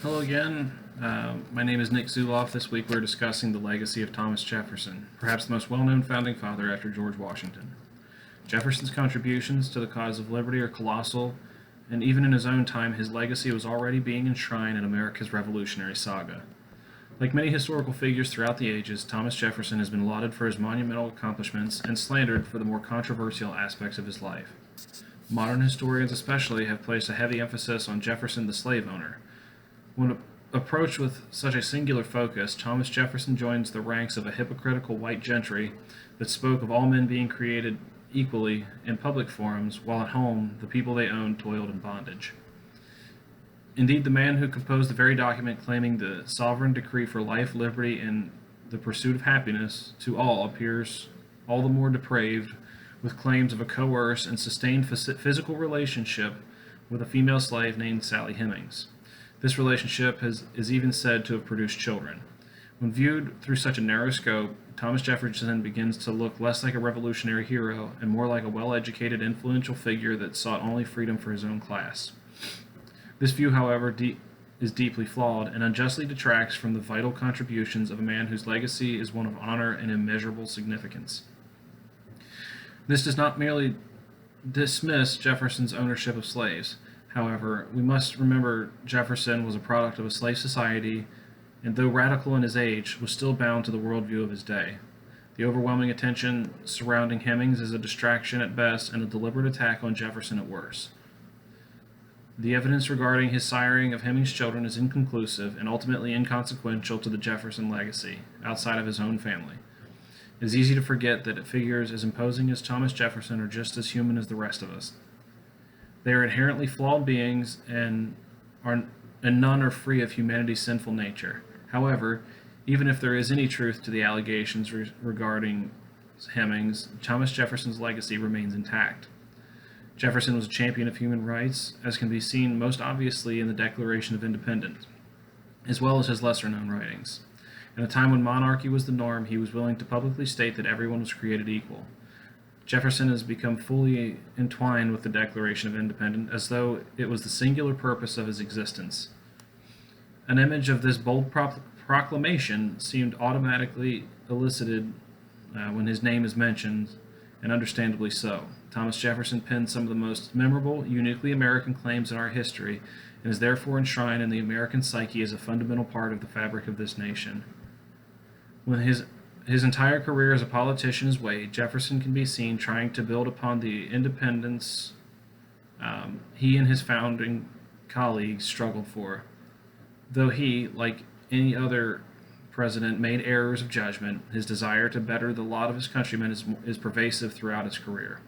Hello again. My name is Nick Zuloff. This week we're discussing the legacy of Thomas Jefferson, perhaps the most well-known founding father after George Washington. Jefferson's contributions to the cause of liberty are colossal, and even in his own time, his legacy was already being enshrined in America's revolutionary saga. Like many historical figures throughout the ages, Thomas Jefferson has been lauded for his monumental accomplishments and slandered for the more controversial aspects of his life. Modern historians especially have placed a heavy emphasis on Jefferson the slave owner. When approached with such a singular focus, Thomas Jefferson joins the ranks of a hypocritical white gentry that spoke of all men being created equally in public forums, while at home the people they owned toiled in bondage. Indeed, the man who composed the very document claiming the sovereign decree for life, liberty, and the pursuit of happiness to all appears all the more depraved, with claims of a coerced and sustained physical relationship with a female slave named Sally Hemings. This relationship is even said to have produced children. When viewed through such a narrow scope, Thomas Jefferson begins to look less like a revolutionary hero and more like a well-educated, influential figure that sought only freedom for his own class. This view, however, is deeply flawed and unjustly detracts from the vital contributions of a man whose legacy is one of honor and immeasurable significance. This does not merely dismiss Jefferson's ownership of slaves. However, we must remember Jefferson was a product of a slave society, and though radical in his age, was still bound to the worldview of his day. The overwhelming attention surrounding Hemings is a distraction at best and a deliberate attack on Jefferson at worst. The evidence regarding his siring of Hemings' children is inconclusive and ultimately inconsequential to the Jefferson legacy, outside of his own family. It is easy to forget that figures as imposing as Thomas Jefferson are just as human as the rest of us. They are inherently flawed beings, and none are free of humanity's sinful nature. However, even if there is any truth to the allegations regarding Hemings, Thomas Jefferson's legacy remains intact. Jefferson was a champion of human rights, as can be seen most obviously in the Declaration of Independence, as well as his lesser-known writings. In a time when monarchy was the norm, he was willing to publicly state that everyone was created equal. Jefferson has become fully entwined with the Declaration of Independence as though it was the singular purpose of his existence. An image of this bold proclamation seemed automatically elicited when his name is mentioned, and understandably so. Thomas Jefferson penned some of the most memorable, uniquely American claims in our history, and is therefore enshrined in the American psyche as a fundamental part of the fabric of this nation. When his entire career as a politician is weighed, Jefferson can be seen trying to build upon the independence he and his founding colleagues struggled for. Though he, like any other president, made errors of judgment, his desire to better the lot of his countrymen is pervasive throughout his career.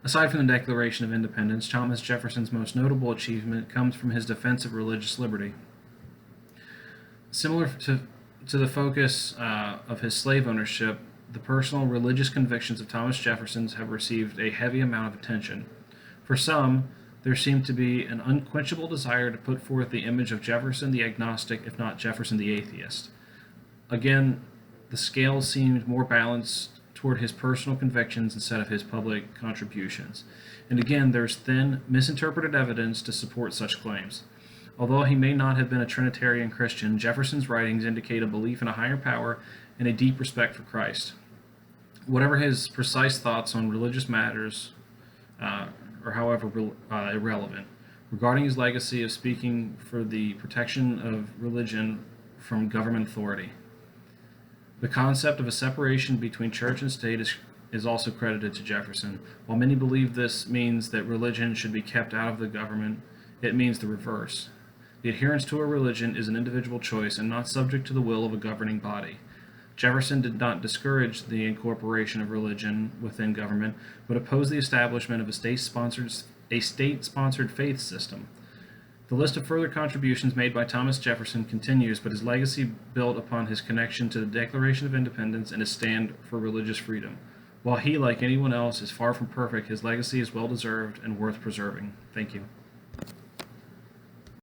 Aside from the Declaration of Independence, Thomas Jefferson's most notable achievement comes from his defense of religious liberty. Similar to the focus of his slave ownership, the personal religious convictions of Thomas Jefferson have received a heavy amount of attention. For some, there seemed to be an unquenchable desire to put forth the image of Jefferson the agnostic, if not Jefferson the atheist. Again, the scale seemed more balanced toward his personal convictions instead of his public contributions. And again, there's thin, misinterpreted evidence to support such claims. Although he may not have been a Trinitarian Christian, Jefferson's writings indicate a belief in a higher power and a deep respect for Christ. Whatever his precise thoughts on religious matters are, however, irrelevant. Regarding his legacy of speaking for the protection of religion from government authority, the concept of a separation between church and state is also credited to Jefferson. While many believe this means that religion should be kept out of the government, it means the reverse. The adherence to a religion is an individual choice and not subject to the will of a governing body. Jefferson did not discourage the incorporation of religion within government, but opposed the establishment of a state-sponsored faith system. The list of further contributions made by Thomas Jefferson continues, but his legacy built upon his connection to the Declaration of Independence and his stand for religious freedom. While he, like anyone else, is far from perfect, his legacy is well-deserved and worth preserving. Thank you.